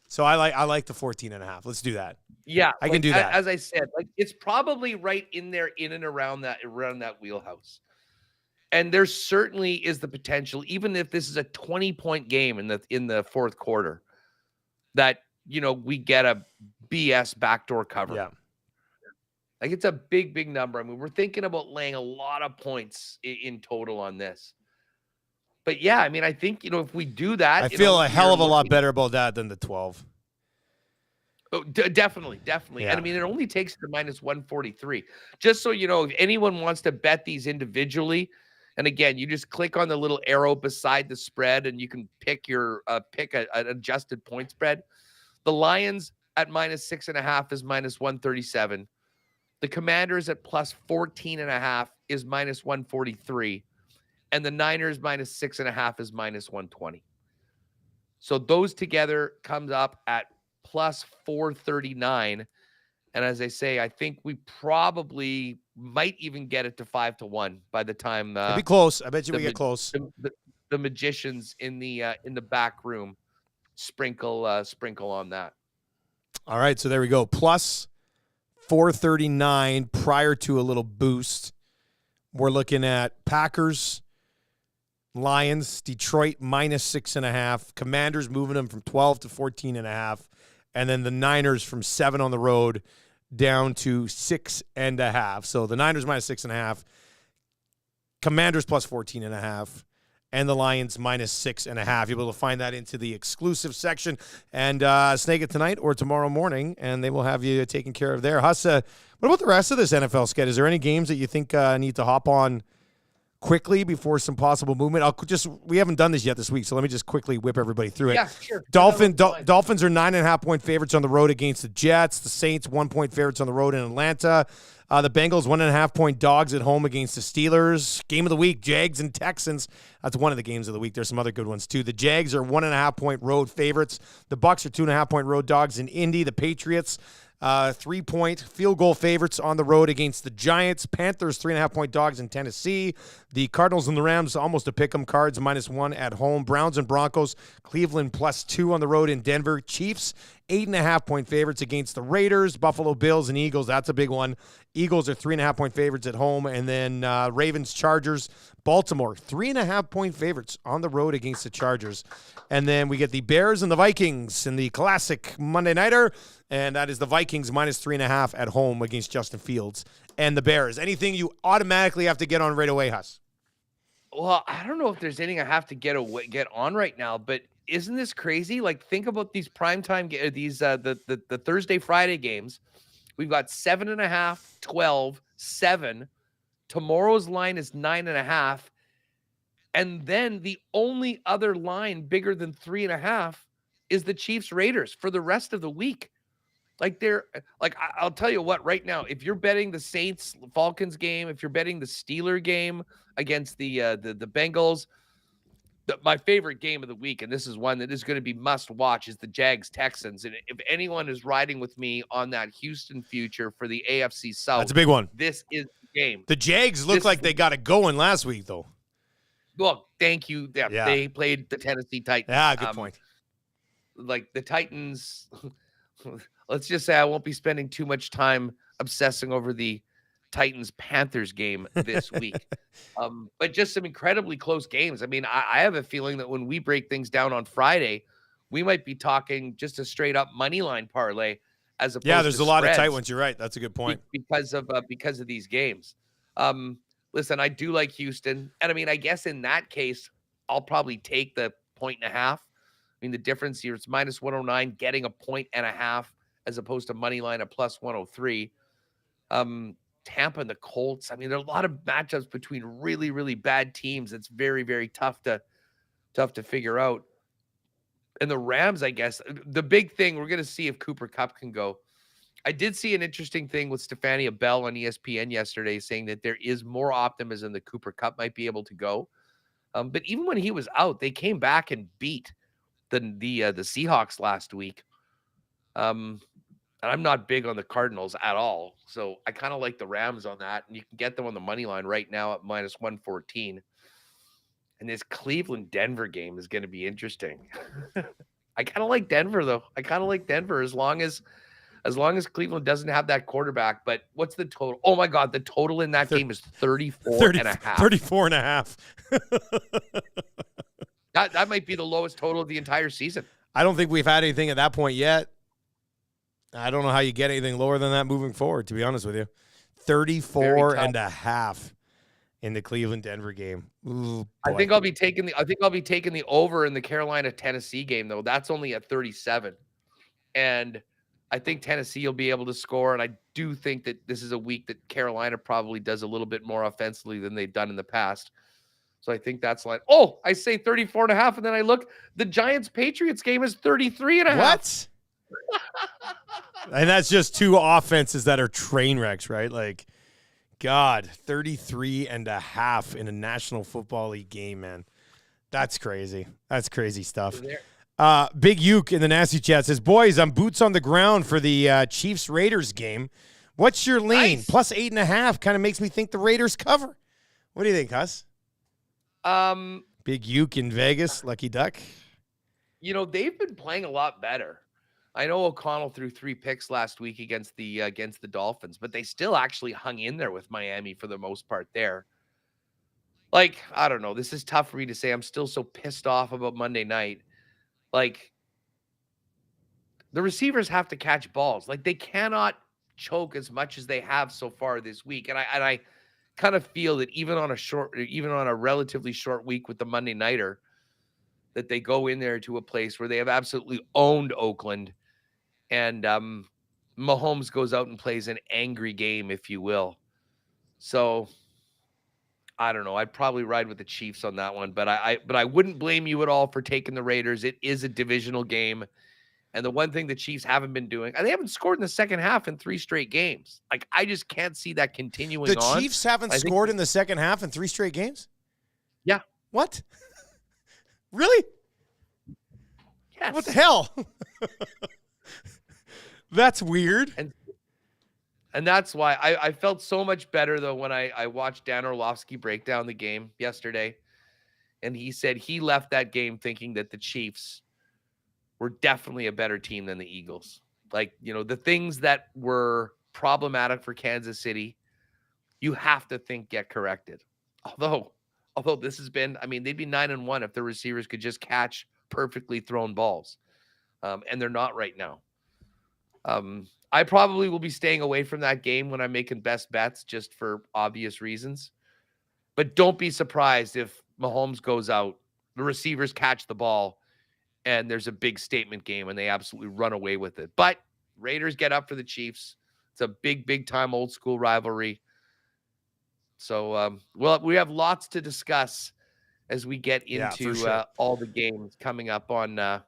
So I like the 14.5. Let's do that. Yeah, I can do that. As I said, like it's probably right in there, in and around that wheelhouse. And there certainly is the potential, even if this is a 20-point game in the fourth quarter, that we get a BS backdoor cover. Yeah. Like it's a big, big number. I mean, we're thinking about laying a lot of points in total on this. But yeah, I mean, I think if we do that, I feel a hell of a lot better about that than the 12. Oh, definitely. Yeah. And I mean, it only takes the minus 143. Just so you know, if anyone wants to bet these individually, and again, you just click on the little arrow beside the spread, and you can pick an adjusted point spread. The Lions at minus 6.5 is minus 137. The Commanders at plus 14.5 is minus 143, and the Niners minus 6.5 is minus 120. So those together comes up at plus 439. And as I say, I think we probably might even get it to 5-1 by the time It'd be close. I bet you we get close. The magicians in the back room sprinkle on that. All right, so there we go. Plus 439 prior to a little boost. We're looking at Packers, Lions, Detroit minus 6.5, Commanders moving them from 12 to 14.5, and then the Niners from 7 on the road down to 6.5. So the Niners minus 6.5, Commanders plus 14.5, and the Lions minus 6.5. You'll be able to find that into the exclusive section and snag it tonight or tomorrow morning, and they will have you taken care of there. Huss, what about the rest of this NFL schedule? Is there any games that you think need to hop on quickly before some possible movement? We haven't done this yet this week, so let me just quickly whip everybody through it. Yeah, sure. Dolphins are 9.5-point favorites on the road against the Jets. The Saints 1-point favorites on the road in Atlanta. The Bengals 1.5-point dogs at home against the Steelers. Game of the week, Jags and Texans. That's one of the games of the week. There's some other good ones too. The Jags are 1.5-point road favorites. The Bucs are 2.5-point road dogs in Indy. The Patriots 3-point field goal favorites on the road against the Giants. Panthers 3.5-point dogs in Tennessee. The Cardinals and the Rams almost a pick 'em. Cards -1 at home. Browns and Broncos. Cleveland +2 on the road in Denver. Chiefs 8.5-point favorites against the Raiders. Buffalo Bills and Eagles. That's a big one. Eagles are 3.5-point favorites at home, and then Ravens, Chargers, Baltimore 3.5-point favorites on the road against the Chargers. And then we get the Bears and the Vikings in the classic Monday Nighter, and that is the Vikings -3.5 at home against Justin Fields and the Bears. Anything you automatically have to get on right away, Huss? Well, I don't know if there's anything I have to get on right now, but isn't this crazy? Like, think about these primetime the Thursday, Friday games. We've got 7.5, 12, 7. Tomorrow's line is 9.5. And then the only other line bigger than 3.5 is the Chiefs Raiders for the rest of the week. I'll tell you what, right now, if you're betting the Saints Falcons game, if you're betting the Steeler game against the Bengals, my favorite game of the week, and this is one that is going to be must watch, is the Jags Texans. And if anyone is riding with me on that Houston future for the AFC South, that's a big one. This is the game. The Jags look like they got it going last week, though. Well, thank you. Yeah. They played the Tennessee Titans. Yeah, good point. Like the Titans, let's just say I won't be spending too much time obsessing over the Titans-Panthers game this week. But just some incredibly close games. I mean, I have a feeling that when we break things down on Friday, we might be talking just a straight-up money line parlay as opposed to there's a lot of tight ones. You're right. That's a good point. Because of these games. Listen, I do like Houston. And I mean, I guess in that case, I'll probably take the 1.5. I mean, the difference here is -109, getting a 1.5 as opposed to money line at +103. Tampa and the Colts. I mean, there are a lot of matchups between really, really bad teams. It's very, very tough to figure out. And the Rams, I guess, the big thing, we're going to see if Cooper Kupp can go. I did see an interesting thing with Stefania Bell on ESPN yesterday saying that there is more optimism that Cooper Kupp might be able to go. But even when he was out, they came back and beat the Seahawks last week. And I'm not big on the Cardinals at all. So I kind of like the Rams on that. And you can get them on the money line right now at -114. And this Cleveland-Denver game is going to be interesting. I kind of like Denver though. I kind of like Denver as long as Cleveland doesn't have that quarterback. But what's the total? Oh my God, the total in that game is 34 and a half. 34 and a half. That might be the lowest total of the entire season. I don't think we've had anything at that point yet. I don't know how you get anything lower than that moving forward, to be honest with you. 34 and a half in the Cleveland-Denver game. Ooh, I think I'll be taking the over in the Carolina-Tennessee game, though. That's only at 37. And I think Tennessee will be able to score, and I do think that this is a week that Carolina probably does a little bit more offensively than they've done in the past. So I think that's like, oh, I say 34 and a half, and then I look, the Giants-Patriots game is 33 and a half. What? And that's just two offenses that are train wrecks, right? Like, God, 33 and a half in a National Football League game, man. That's crazy. That's crazy stuff. Big Uke in the Nasty Chat says, boys, I'm boots on the ground for the Chiefs-Raiders game. What's your lean? Nice. Plus 8.5 kind of makes me think the Raiders cover. What do you think, Huss? Big Uke in Vegas, Lucky Duck. You know, they've been playing a lot better. I know O'Connell threw 3 picks last week against the Dolphins, but they still actually hung in there with Miami for the most part there. Like, I don't know. This is tough for me to say. I'm still so pissed off about Monday night. Like, the receivers have to catch balls. Like, they cannot choke as much as they have so far this week. And I kind of feel that even on a relatively short week with the Monday nighter, that they go in there to a place where they have absolutely owned Oakland, and Mahomes goes out and plays an angry game, if you will. So I don't know. I'd probably ride with the Chiefs on that one, but I wouldn't blame you at all for taking the Raiders. It is a divisional game. And the one thing the Chiefs haven't been doing, and they haven't scored in the second half in 3 straight games. Like, I just can't see that continuing on. The Chiefs haven't scored in the second half in 3 straight games? Yeah. What? Really? Yes. What the hell? That's weird. And that's why I felt so much better, though, when I watched Dan Orlovsky break down the game yesterday. And he said he left that game thinking that the Chiefs were definitely a better team than the Eagles. Like, you know, the things that were problematic for Kansas City, you have to think get corrected. Although this has been, I mean, they'd be 9-1 if the receivers could just catch perfectly thrown balls. And they're not right now. I probably will be staying away from that game when I'm making best bets, just for obvious reasons. But don't be surprised if Mahomes goes out, the receivers catch the ball, and there's a big statement game and they absolutely run away with it. But Raiders get up for the Chiefs. It's a big time old school rivalry. So, well, we have lots to discuss as we get into all the games coming up on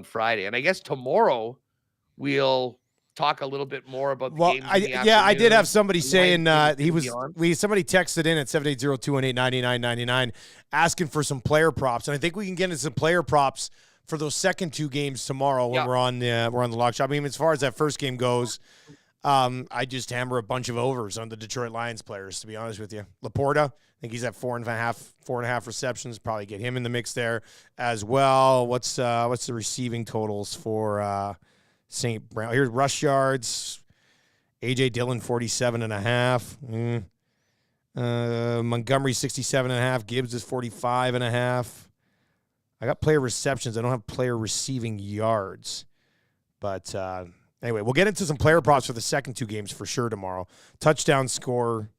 Friday. And I guess tomorrow we'll talk a little bit more about the games. I did have somebody saying somebody texted in at 780-218-9999 asking for some player props, and I think we can get into some player props for those second 2 games tomorrow when we're on the lock shop. I mean, as far as that first game goes, I just hammer a bunch of overs on the Detroit Lions players, to be honest with you. Laporta, I think he's at 4.5 receptions. Probably get him in the mix there as well. What's the receiving totals for St. Brown? Here's rush yards. A.J. Dillon, 47.5. Montgomery, 67.5. Gibbs is 45.5. I got player receptions. I don't have player receiving yards. But anyway, we'll get into some player props for the second 2 games for sure tomorrow. Touchdown score.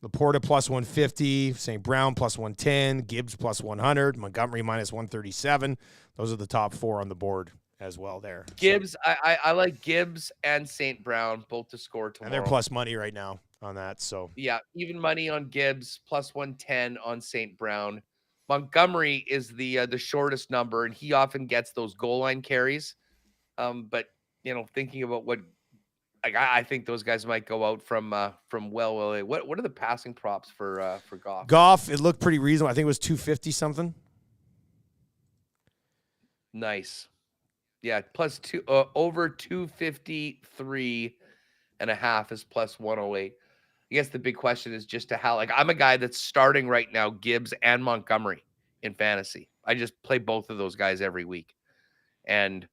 Laporta plus 150. St. Brown plus 110. Gibbs plus 100. Montgomery minus 137. Those are the top 4 on the board as well there. Gibbs, so, I like Gibbs and St. Brown both to score tomorrow. And they're plus money right now on that. So yeah, even money on Gibbs, plus 110 on St. Brown. Montgomery is the shortest number, and he often gets those goal line carries. But you know, thinking about what, like, I think those guys might go out from well. What are the passing props for Goff? Goff, it looked pretty reasonable. I think it was 250 something. Nice. Yeah, plus over 253.5 is plus 108. I guess the big question is just to how, like, I'm a guy that's starting right now Gibbs and Montgomery in fantasy. I just play both of those guys every week. And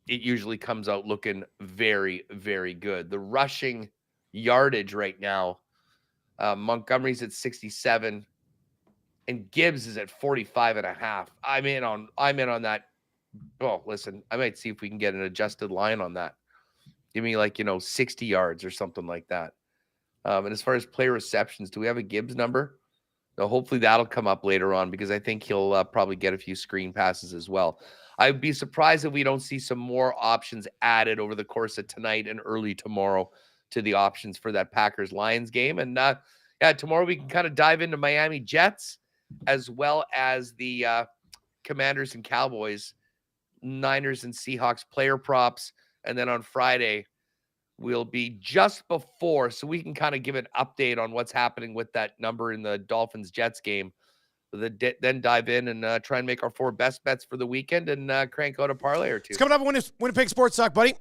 it usually comes out looking very, very good. The rushing yardage right now, Montgomery's at 67 and Gibbs is at 45.5. I'm in on that. Oh, listen, I might see if we can get an adjusted line on that. Give me 60 yards or something like that. And as far as play receptions, do we have a Gibbs number? No, hopefully that'll come up later on because I think he'll probably get a few screen passes as well. I'd be surprised if we don't see some more options added over the course of tonight and early tomorrow to the options for that Packers-Lions game. And tomorrow we can kind of dive into Miami Jets as well as the Commanders and Cowboys, Niners and Seahawks player props. And then on Friday, we'll be just before, so we can kind of give an update on what's happening with that number in the Dolphins-Jets game. Then dive in and try and make our 4 best bets for the weekend and crank out a parlay or 2. It's coming up on Winnipeg Sports Talk, buddy.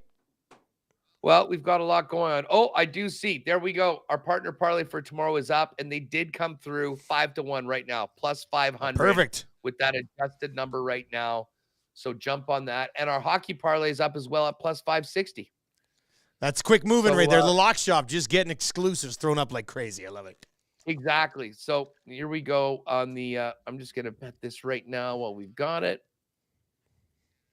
Well, we've got a lot going on. Oh, I do see. There we go. Our partner parlay for tomorrow is up, and they did come through 5-1 right now, plus 500. Perfect. With that adjusted number right now. So jump on that. And our hockey parlay is up as well at plus 560. That's quick moving right there. The lock shop just getting exclusives thrown up like crazy. I love it. Exactly. So here we go on the I'm just going to bet this right now while we've got it.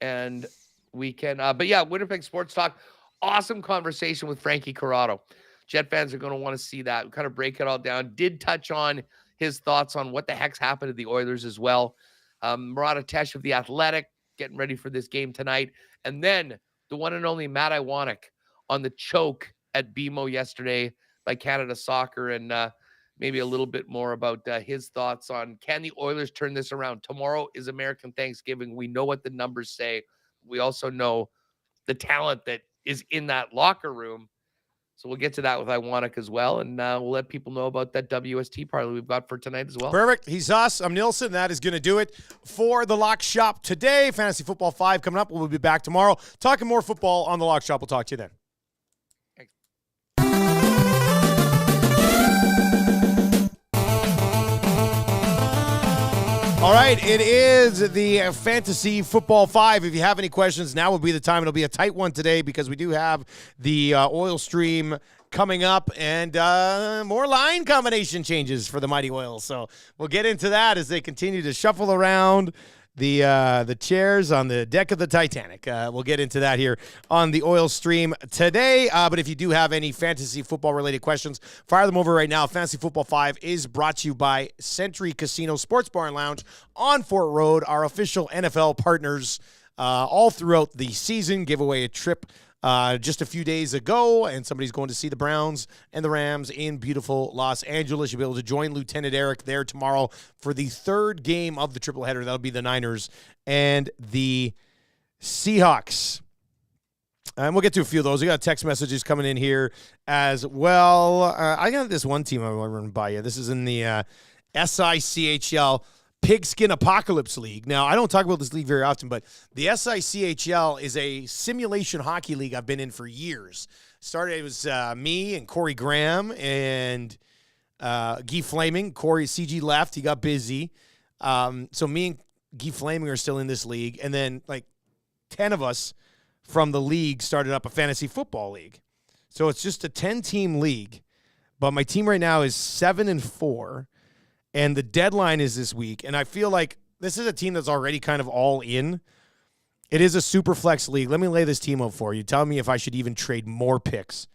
And we can but yeah, Winnipeg Sports Talk. Awesome conversation with Frankie Corrado. Jet fans are going to want to see that. We kind of break it all down. Did touch on his thoughts on what the heck's happened to the Oilers as well. Murata Tesh of The Athletic getting ready for this game tonight. And then the one and only Matt Iwanek on the choke at BMO yesterday by Canada Soccer, and maybe a little bit more about his thoughts on can the Oilers turn this around. Tomorrow is American Thanksgiving. We know what the numbers say. We also know the talent that is in that locker room. So we'll get to that with Iwanek as well, and we'll let people know about that WST parlay we've got for tonight as well. Perfect. He's us. I'm Nielsen. That is going to do it for the Lock Shop today. Fantasy Football 5 coming up. We'll be back tomorrow talking more football on the Lock Shop. We'll talk to you then. Thanks. All right, it is the Fantasy Football 5. If you have any questions, now would be the time. It'll be a tight one today because we do have the oil stream coming up and more line combination changes for the Mighty Oils. So we'll get into that as they continue to shuffle around the chairs on the deck of the Titanic. We'll get into that here on the oil stream today. But if you do have any fantasy football related questions, fire them over right now. Fantasy Football 5 is brought to you by Century Casino Sports Bar and Lounge on Fort Road, our official NFL partners all throughout the season. Give away a trip just a few days ago, and somebody's going to see the Browns and the Rams in beautiful Los Angeles. You'll be able to join Lieutenant Eric there tomorrow for the 3rd game of the tripleheader. That'll be the Niners and the Seahawks. And we'll get to a few of those. We got text messages coming in here as well. I got this one team I want to run by you. This is in the SICHL Pigskin Apocalypse League. Now, I don't talk about this league very often, but the SICHL is a simulation hockey league I've been in for years. It was me and Corey Graham and Guy Flaming. CG left. He got busy. So me and Guy Flaming are still in this league. And then like 10 of us from the league started up a fantasy football league. So it's just a 10-team league. But my team right now is 7-4. And the deadline is this week. And I feel like this is a team that's already kind of all in. It is a super flex league. Let me lay this team out for you. Tell me if I should even trade more picks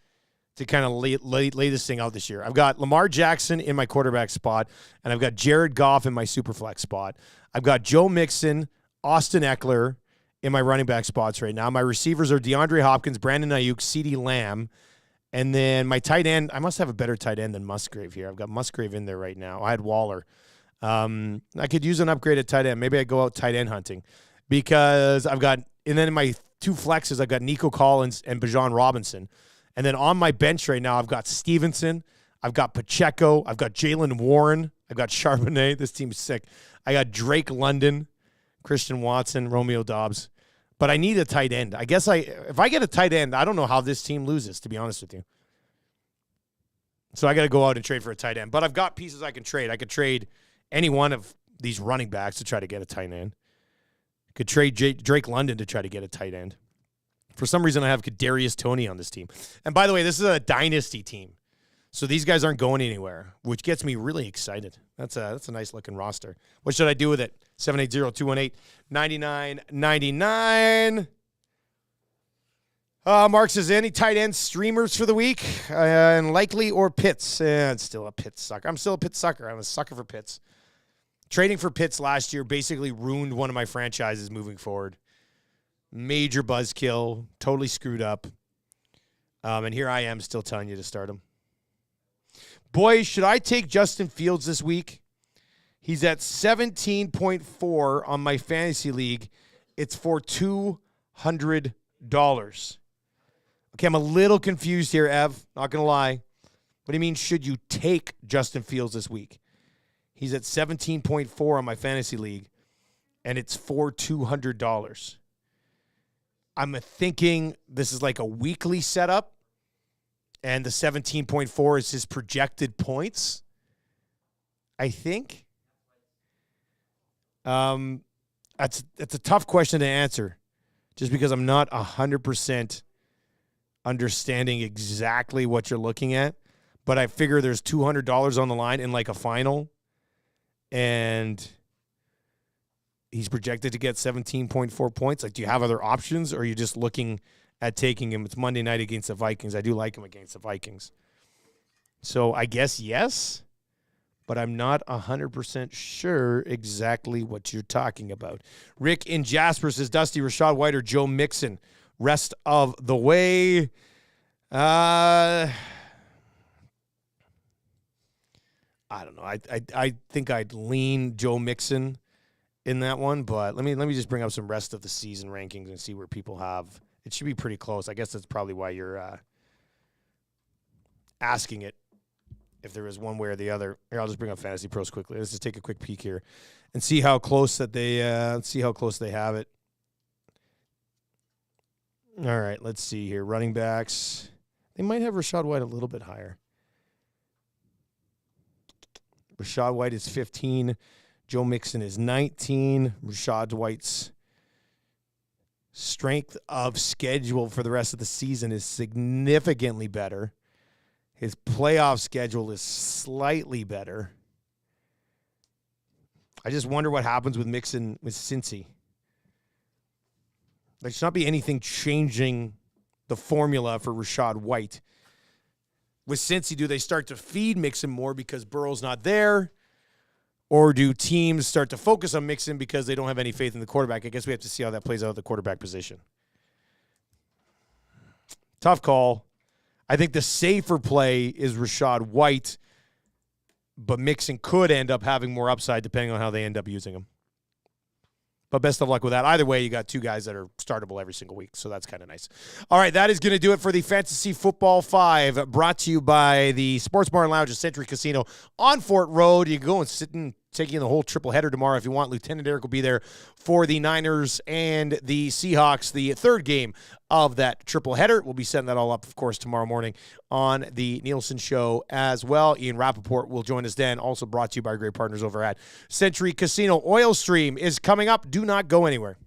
to kind of lay this thing out this year. I've got Lamar Jackson in my quarterback spot, and I've got Jared Goff in my super flex spot. I've got Joe Mixon, Austin Eckler in my running back spots right now. My receivers are DeAndre Hopkins, Brandon Ayuk, CeeDee Lamb. And then my tight end, I must have a better tight end than Musgrave here. I've got Musgrave in there right now. I had Waller. I could use an upgrade at tight end. Maybe I go out tight end hunting because and then in my 2 flexes, I've got Nico Collins and Bijan Robinson. And then on my bench right now, I've got Stevenson. I've got Pacheco. I've got Jalen Warren. I've got Charbonnet. This team's sick. I got Drake London, Christian Watson, Romeo Dobbs. But I need a tight end. I guess if I get a tight end, I don't know how this team loses, to be honest with you. So I got to go out and trade for a tight end. But I've got pieces I can trade. I could trade any one of these running backs to try to get a tight end. Could trade Drake London to try to get a tight end. For some reason, I have Kadarius Toney on this team. And by the way, this is a dynasty team. So these guys aren't going anywhere, which gets me really excited. That's a nice-looking roster. What should I do with it? 780-218-9999. Mark says, any tight end streamers for the week? And likely or Pitts? It's still a Pitts sucker. I'm still a Pitts sucker. I'm a sucker for Pitts. Trading for Pitts last year basically ruined one of my franchises moving forward. Major buzzkill. Totally screwed up. And here I am still telling you to start him. Boys, should I take Justin Fields this week? He's at 17.4 on my fantasy league. It's for $200. Okay, I'm a little confused here, Ev. Not going to lie. What do you mean, should you take Justin Fields this week? He's at 17.4 on my fantasy league, and it's for $200. I'm thinking this is like a weekly setup, and the 17.4 is his projected points, I think. That's a tough question to answer, just because I'm not 100% understanding exactly what you're looking at. But I figure there's $200 on the line in like a final, and he's projected to get 17.4 points. Like, do you have other options, or are you just looking at taking him? It's Monday night against the Vikings. I do like him against the Vikings. So I guess yes, but I'm not 100% sure exactly what you're talking about. Rick in Jasper says, Dusty, Rachaad White, or Joe Mixon rest of the way. I don't know. I think I'd lean Joe Mixon in that one, but let me just bring up some rest of the season rankings and see where people have. It should be pretty close. I guess that's probably why you're asking it, if there is one way or the other. Here, I'll just bring up Fantasy Pros quickly. Let's just take a quick peek here and see how close that they have it. All right, let's see here. Running backs. They might have Rachaad White a little bit higher. Rachaad White is 15. Joe Mixon is 19. Rachaad White's strength of schedule for the rest of the season is significantly better. His playoff schedule is slightly better. I just wonder what happens with Mixon with Cincy. There should not be anything changing the formula for Rachaad White. With Cincy, do they start to feed Mixon more because Burrow's not there? Or do teams start to focus on Mixon because they don't have any faith in the quarterback? I guess we have to see how that plays out at the quarterback position. Tough call. I think the safer play is Rachaad White, but Mixon could end up having more upside depending on how they end up using him. But best of luck with that. Either way, you got two guys that are startable every single week, so that's kind of nice. All right, that is going to do it for the Fantasy Football 5, brought to you by the Sports Bar and Lounge at Century Casino on Fort Road. You can go and sit and take in the whole triple header tomorrow if you want. Lieutenant Eric will be there for the Niners and the Seahawks, the third game of that triple header. We'll be setting that all up, of course, tomorrow morning on the Nielsen Show as well. Ian Rappaport will join us then, also brought to you by our great partners over at Century Casino. Oil Stream is coming up. Do not go anywhere.